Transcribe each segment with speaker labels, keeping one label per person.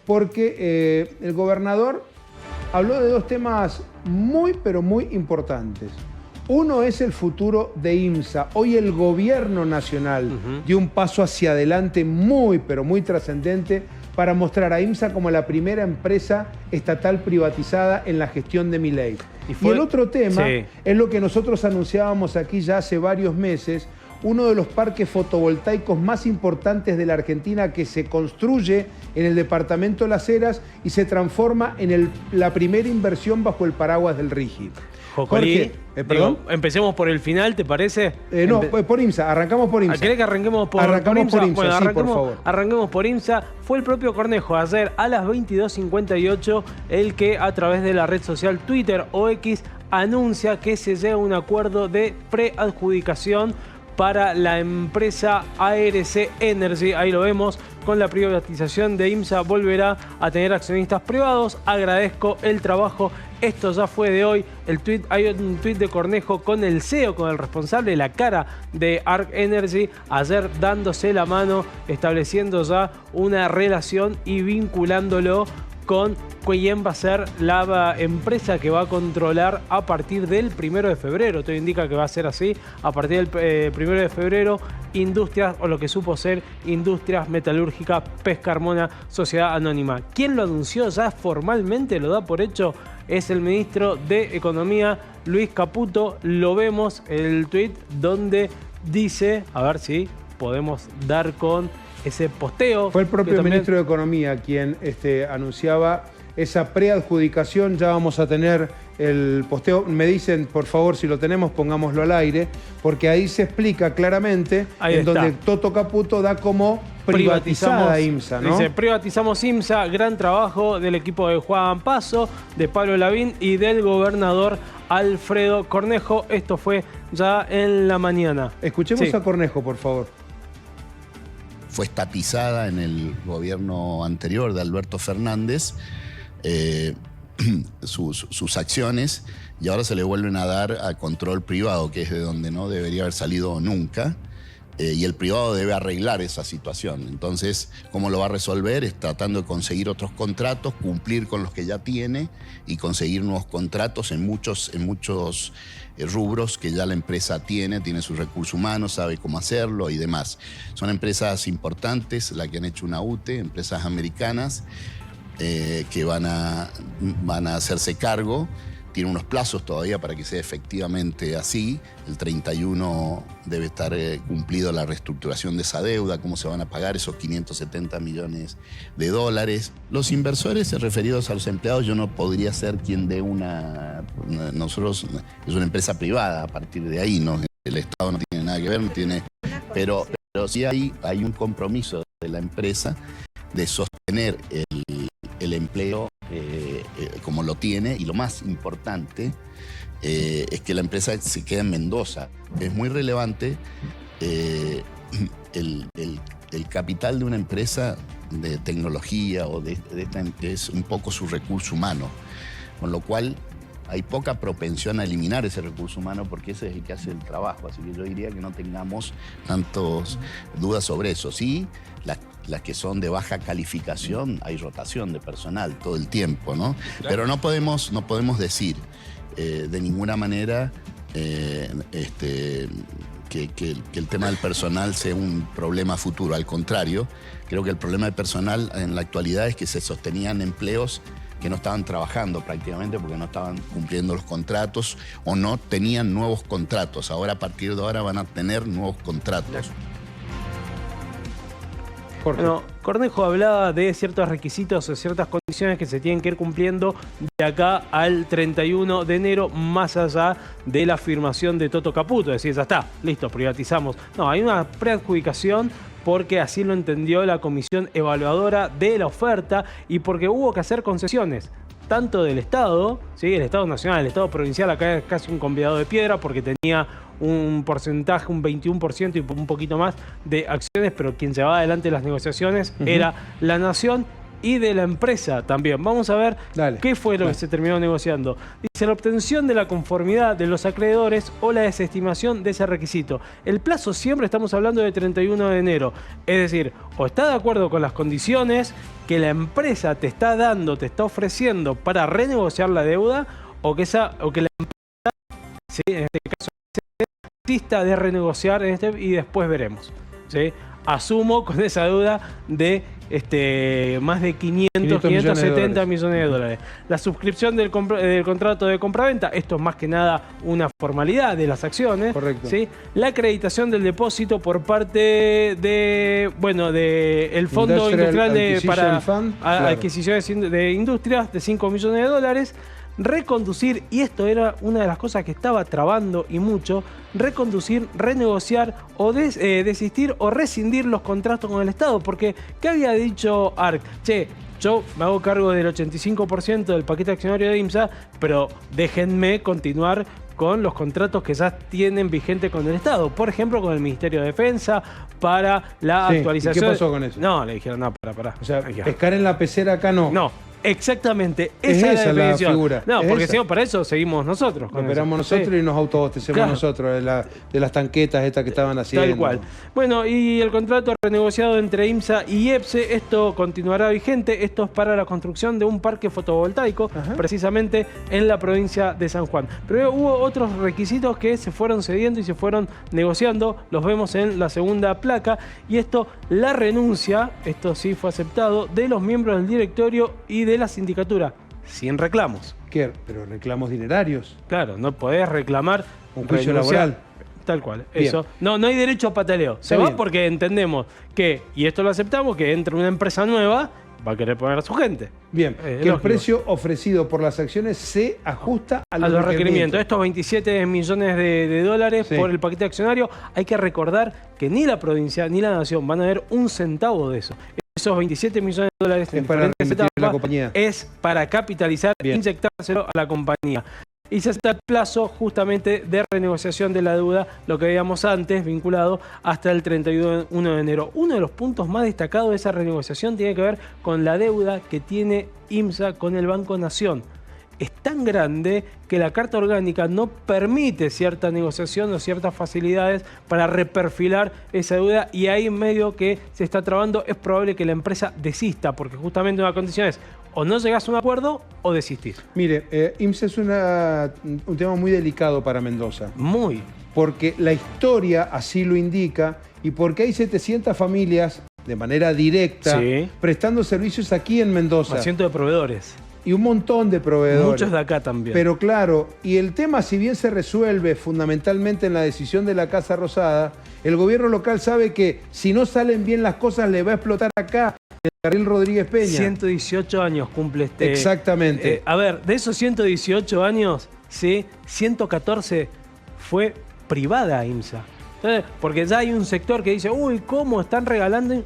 Speaker 1: porque el gobernador habló de dos temas muy, pero muy importantes. Uno es el futuro de IMSA. Hoy el gobierno nacional dio un paso hacia adelante muy, pero muy trascendente para mostrar a IMSA como la primera empresa estatal privatizada en la gestión de Milei. Y el otro tema es lo que nosotros anunciábamos aquí ya hace varios meses, uno de los parques fotovoltaicos más importantes de la Argentina que se construye en el departamento de Las Heras y se transforma en la primera inversión bajo el paraguas del RIGI.
Speaker 2: Jorge,
Speaker 1: ¿perdón?
Speaker 2: Empecemos por el final, ¿te parece?
Speaker 1: No, por IMSA, arrancamos por IMSA.
Speaker 2: ¿Querés que arranquemos por IMSA?
Speaker 1: Bueno, sí, por favor.
Speaker 2: Arranquemos por IMSA. Fue el propio Cornejo ayer a las 22:58 el que a través de la red social Twitter o X anuncia que se llega a un acuerdo de preadjudicación para la empresa ARC Energy. Ahí lo vemos, con la privatización de IMSA volverá a tener accionistas privados. Agradezco el trabajo. Esto ya fue de hoy. Hay un tuit de Cornejo con el CEO, con el responsable, la cara de ARC Energy, ayer dándose la mano, estableciendo ya una relación y vinculándolo con quién va a ser la empresa que va a controlar a partir del 1 de febrero. Todo indica que va a ser así. A partir del 1 de febrero, Industrias, o lo que supo ser Industrias Metalúrgicas Pescarmona, Sociedad Anónima. ¿Quién lo anunció ya formalmente? Lo da por hecho. Es el ministro de Economía, Luis Caputo. Lo vemos, el tuit donde dice, a ver si podemos dar con ese posteo.
Speaker 1: Fue el propio ministro de Economía quien anunciaba esa preadjudicación. Ya vamos a tener el posteo. Me dicen, por favor, si lo tenemos, pongámoslo al aire, porque ahí se explica claramente donde Toto Caputo da como privatizada IMSA, ¿no?
Speaker 2: Dice, privatizamos IMSA, gran trabajo del equipo de Juan Paso, de Pablo Lavín y del gobernador Alfredo Cornejo. Esto fue ya en la mañana.
Speaker 1: Escuchemos a Cornejo, por favor.
Speaker 3: Fue estatizada en el gobierno anterior de Alberto Fernández sus acciones, y ahora se le vuelven a dar a control privado, que es de donde no debería haber salido nunca, y el privado debe arreglar esa situación. Entonces, ¿cómo lo va a resolver? Es tratando de conseguir otros contratos, cumplir con los que ya tiene y conseguir nuevos contratos en muchos rubros que ya la empresa tiene su recursos humanos, sabe cómo hacerlo y demás. Son empresas importantes, las que han hecho una UTE, empresas americanas que van a hacerse cargo. Tiene unos plazos todavía para que sea efectivamente así. El 31 debe estar cumplido la reestructuración de esa deuda, cómo se van a pagar esos 570 millones de dólares. Los inversores referidos a los empleados, yo no podría ser quien dé nosotros, es una empresa privada a partir de ahí, ¿no? El Estado no tiene nada que ver, pero sí hay un compromiso de la empresa de sostener el empleo como lo tiene, y lo más importante es que la empresa se queda en Mendoza. Es muy relevante el capital de una empresa de tecnología o de esta es un poco su recurso humano, con lo cual hay poca propensión a eliminar ese recurso humano porque ese es el que hace el trabajo. Así que yo diría que no tengamos tantas dudas sobre eso. Sí, las que son de baja calificación, hay rotación de personal todo el tiempo, ¿no? Claro. Pero no podemos decir de ninguna manera que el tema del personal sea un problema futuro. Al contrario, creo que el problema del personal en la actualidad es que se sostenían empleos que no estaban trabajando prácticamente porque no estaban cumpliendo los contratos o no tenían nuevos contratos. Ahora, a partir de ahora, van a tener nuevos contratos.
Speaker 2: Bueno, Cornejo hablaba de ciertos requisitos o ciertas condiciones que se tienen que ir cumpliendo de acá al 31 de enero, más allá de la afirmación de Toto Caputo. Es decir, ya está, listo, privatizamos. No, hay una preadjudicación porque así lo entendió la comisión evaluadora de la oferta y porque hubo que hacer concesiones, tanto del Estado, ¿sí? El Estado Nacional, el Estado Provincial, acá es casi un convidado de piedra porque tenía un porcentaje, un 21% y un poquito más de acciones, pero quien llevaba adelante las negociaciones era la Nación, y de la empresa también. Vamos a ver qué fue lo que se terminó negociando. Dice, la obtención de la conformidad de los acreedores o la desestimación de ese requisito. El plazo siempre estamos hablando de 31 de enero. Es decir, o está de acuerdo con las condiciones que la empresa te está dando, te está ofreciendo para renegociar la deuda, o que la empresa, ¿sí?, en este caso, desista de renegociar y después veremos, ¿sí? Asumo con esa deuda de más de 570 millones de dólares. La suscripción del contrato de compraventa, esto es más que nada una formalidad de las acciones.
Speaker 1: Correcto.
Speaker 2: ¿Sí? La acreditación del depósito por parte de, el Fondo Industrial para Adquisiciones de Industrias de 5 millones de dólares. Reconducir, y esto era una de las cosas que estaba trabando y mucho, reconducir, renegociar o desistir o rescindir los contratos con el Estado. Porque, ¿qué había dicho ARC? Che, yo me hago cargo del 85% del paquete accionario de IMSA, pero déjenme continuar con los contratos que ya tienen vigente con el Estado. Por ejemplo, con el Ministerio de Defensa, para la actualización.
Speaker 1: ¿Y qué pasó con eso?
Speaker 2: No, le dijeron, no, pará.
Speaker 1: O sea, pescar en la pecera acá no.
Speaker 2: No. Exactamente, esa es la definición.
Speaker 1: Figura.
Speaker 2: No, porque si no, para eso seguimos nosotros.
Speaker 1: Operamos nosotros y nos autoabastecemos nosotros de las tanquetas estas que estaban haciendo.
Speaker 2: Tal cual. Bueno, y el contrato renegociado entre IMSA y IEPSE, esto continuará vigente. Esto es para la construcción de un parque fotovoltaico, precisamente en la provincia de San Juan. Pero hubo otros requisitos que se fueron cediendo y se fueron negociando. Los vemos en la segunda placa. Y esto, la renuncia, esto sí fue aceptado, de los miembros del directorio y de la sindicatura, sin reclamos.
Speaker 1: ¿Qué? Pero reclamos dinerarios.
Speaker 2: Claro, no podés reclamar
Speaker 1: un juicio laboral.
Speaker 2: Tal cual, eso. No hay derecho a pataleo. Se va porque entendemos que, y esto lo aceptamos, que entra una empresa nueva, va a querer poner a su gente.
Speaker 1: Bien, que el precio ofrecido por las acciones se ajusta a los requerimientos.
Speaker 2: Estos 27 millones de dólares por el paquete accionario, hay que recordar que ni la provincia ni la nación van a ver un centavo de eso. Esos 27 millones de dólares en diferentes etapas es para capitalizar, inyectárselo a la compañía. Y se acepta el plazo justamente de renegociación de la deuda, lo que veíamos antes, vinculado hasta el 31 de enero. Uno de los puntos más destacados de esa renegociación tiene que ver con la deuda que tiene IMSA con el Banco Nación. Es tan grande que la Carta Orgánica no permite cierta negociación o ciertas facilidades para reperfilar esa deuda, y ahí en medio que se está trabando es probable que la empresa desista, porque justamente una condición es o no llegás a un acuerdo o desistís.
Speaker 1: Mire, IMSA es un tema muy delicado para Mendoza.
Speaker 2: Muy.
Speaker 1: Porque la historia así lo indica y porque hay 700 familias de manera directa prestando servicios aquí en Mendoza.
Speaker 2: Cientos de proveedores.
Speaker 1: Y un montón de proveedores.
Speaker 2: Muchos de acá también.
Speaker 1: Pero claro, y el tema, si bien se resuelve fundamentalmente en la decisión de la Casa Rosada, el gobierno local sabe que si no salen bien las cosas le va a explotar acá el carril Rodríguez Peña.
Speaker 2: 118 años cumple este.
Speaker 1: Exactamente.
Speaker 2: A ver, de esos 118 años, 114 fue privada IMSA. Entonces, porque ya hay un sector que dice, uy, ¿cómo están regalando?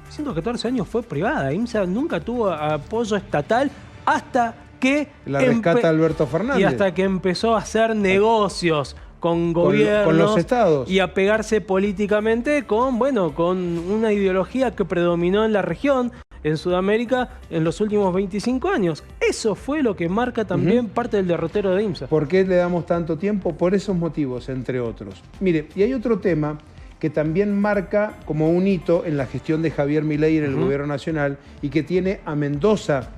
Speaker 2: 114 años fue privada. IMSA nunca tuvo apoyo estatal hasta que
Speaker 1: la rescata Alberto Fernández.
Speaker 2: Y hasta que empezó a hacer negocios con gobiernos,
Speaker 1: con los estados,
Speaker 2: y a pegarse políticamente con una ideología que predominó en la región, en Sudamérica, en los últimos 25 años. Eso fue lo que marca también parte del derrotero de IMSA.
Speaker 1: ¿Por qué le damos tanto tiempo? Por esos motivos, entre otros. Mire, y hay otro tema que también marca como un hito en la gestión de Javier Milei en el gobierno nacional y que tiene a Mendoza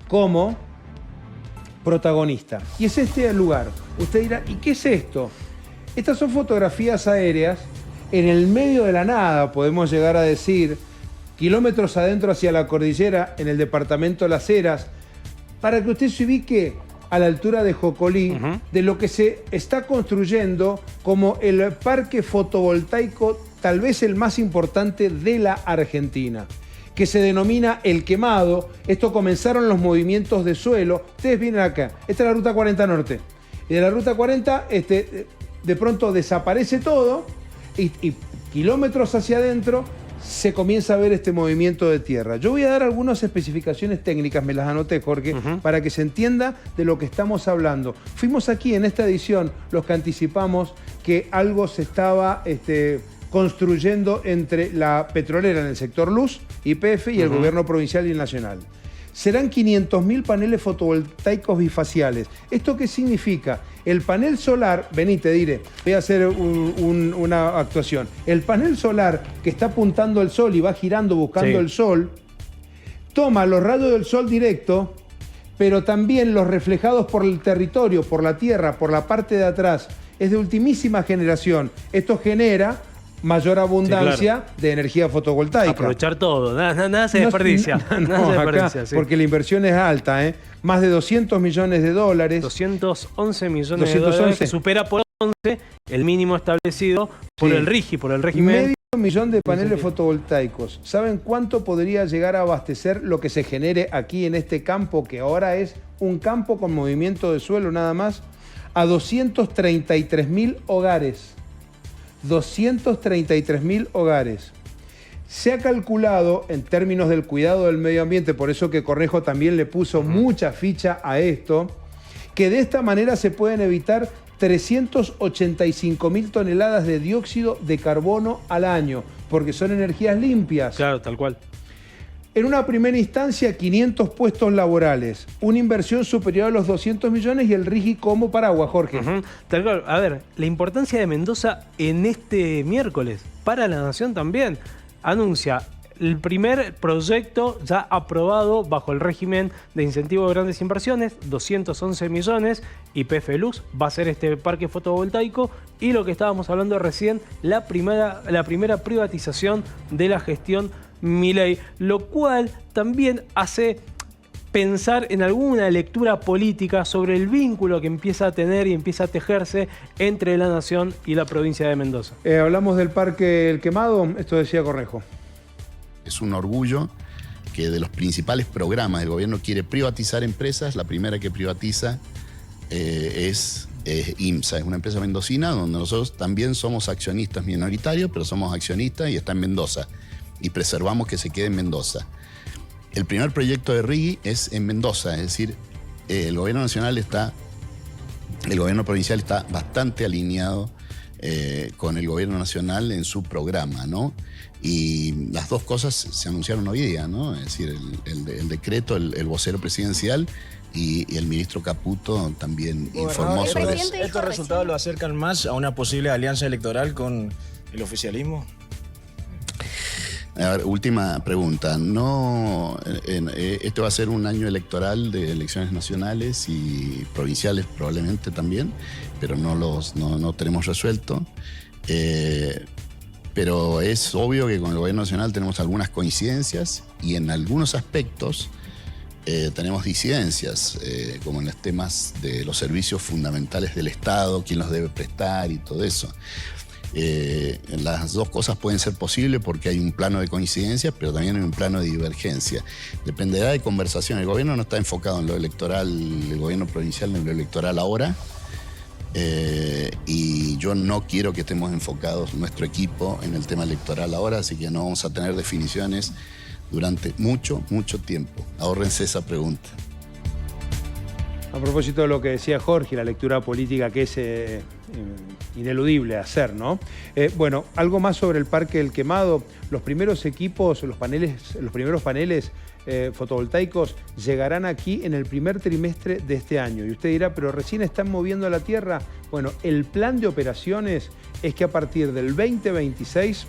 Speaker 1: como protagonista. Y es este el lugar. Usted dirá, ¿y qué es esto? Estas son fotografías aéreas en el medio de la nada, podemos llegar a decir, kilómetros adentro hacia la cordillera, en el departamento Las Heras, para que usted se ubique a la altura de Jocolí, de lo que se está construyendo como el parque fotovoltaico, tal vez el más importante de la Argentina, que se denomina El Quemado. Esto comenzaron los movimientos de suelo. Ustedes vienen acá. Esta es la Ruta 40 Norte. Y de la Ruta 40, de pronto desaparece todo y kilómetros hacia adentro se comienza a ver este movimiento de tierra. Yo voy a dar algunas especificaciones técnicas, me las anoté, Jorge, para que se entienda de lo que estamos hablando. Fuimos aquí en esta edición los que anticipamos que algo se estaba construyendo entre la petrolera en el sector luz, YPF, y el gobierno provincial y el nacional. Serán 500.000 paneles fotovoltaicos bifaciales. ¿Esto qué significa? El panel solar, vení, te diré, voy a hacer una actuación. El panel solar que está apuntando al sol y va girando buscando el sol, toma los rayos del sol directo, pero también los reflejados por el territorio, por la tierra, por la parte de atrás. Es de ultimísima generación. Esto genera mayor abundancia de energía fotovoltaica.
Speaker 2: Aprovechar todo, nada se desperdicia.
Speaker 1: Porque la inversión es alta, ¿eh? Más de 200 millones de dólares.
Speaker 2: 211 millones de dólares, que supera por 11 el mínimo establecido por el RIGI, por el régimen.
Speaker 1: Medio millón de paneles fotovoltaicos. ¿Saben cuánto podría llegar a abastecer lo que se genere aquí en este campo, que ahora es un campo con movimiento de suelo nada más? A 233.000 hogares. 233.000 hogares. Se ha calculado en términos del cuidado del medio ambiente, por eso que Cornejo también le puso mucha ficha a esto, que de esta manera se pueden evitar 385.000 toneladas de dióxido de carbono al año, porque son energías limpias.
Speaker 2: Claro, tal cual.
Speaker 1: En una primera instancia, 500 puestos laborales, una inversión superior a los 200 millones y el RIGI como paraguas, Jorge.
Speaker 2: Tal cual. A ver, la importancia de Mendoza en este miércoles, para la Nación también, anuncia el primer proyecto ya aprobado bajo el régimen de incentivo de grandes inversiones, 211 millones, YPF Luz va a ser este parque fotovoltaico, y lo que estábamos hablando recién, la primera privatización de la gestión Milei, lo cual también hace pensar en alguna lectura política sobre el vínculo que empieza a tener y empieza a tejerse entre la Nación y la provincia de Mendoza.
Speaker 1: Hablamos del Parque El Quemado, esto decía Cornejo.
Speaker 3: Es un orgullo que de los principales programas del gobierno quiere privatizar empresas. La primera que privatiza es IMSA, es una empresa mendocina donde nosotros también somos accionistas minoritarios, pero somos accionistas y está en Mendoza. Y preservamos que se quede en Mendoza. El primer proyecto de RIGI es en Mendoza, es decir, el gobierno nacional el gobierno provincial está bastante alineado con el gobierno nacional en su programa, ¿no? Y las dos cosas se anunciaron hoy día, ¿no? Es decir, el decreto, el vocero presidencial y el ministro Caputo también informó sobre eso.
Speaker 4: ¿Estos resultados lo acercan más a una posible alianza electoral con el oficialismo?
Speaker 3: A ver, última pregunta. Este va a ser un año electoral de elecciones nacionales y provinciales probablemente también, pero no tenemos resuelto. Pero es obvio que con el gobierno nacional tenemos algunas coincidencias y en algunos aspectos tenemos disidencias, como en los temas de los servicios fundamentales del Estado, quién los debe prestar y todo eso. Las dos cosas pueden ser posibles porque hay un plano de coincidencia, pero también hay un plano de divergencia. Dependerá de conversación. El gobierno no está enfocado en lo electoral, el gobierno provincial en lo electoral ahora. Y yo no quiero que estemos enfocados, nuestro equipo, en el tema electoral ahora, así que no vamos a tener definiciones durante mucho tiempo. Ahórrense esa pregunta.
Speaker 1: A propósito de lo que decía Jorge, la lectura política que es ineludible hacer, ¿no? Bueno, algo más sobre el Parque El Quemado. Los primeros equipos, los primeros paneles fotovoltaicos llegarán aquí en el primer trimestre de este año. Y usted dirá, pero recién están moviendo la tierra. Bueno, el plan de operaciones es que a partir del 2026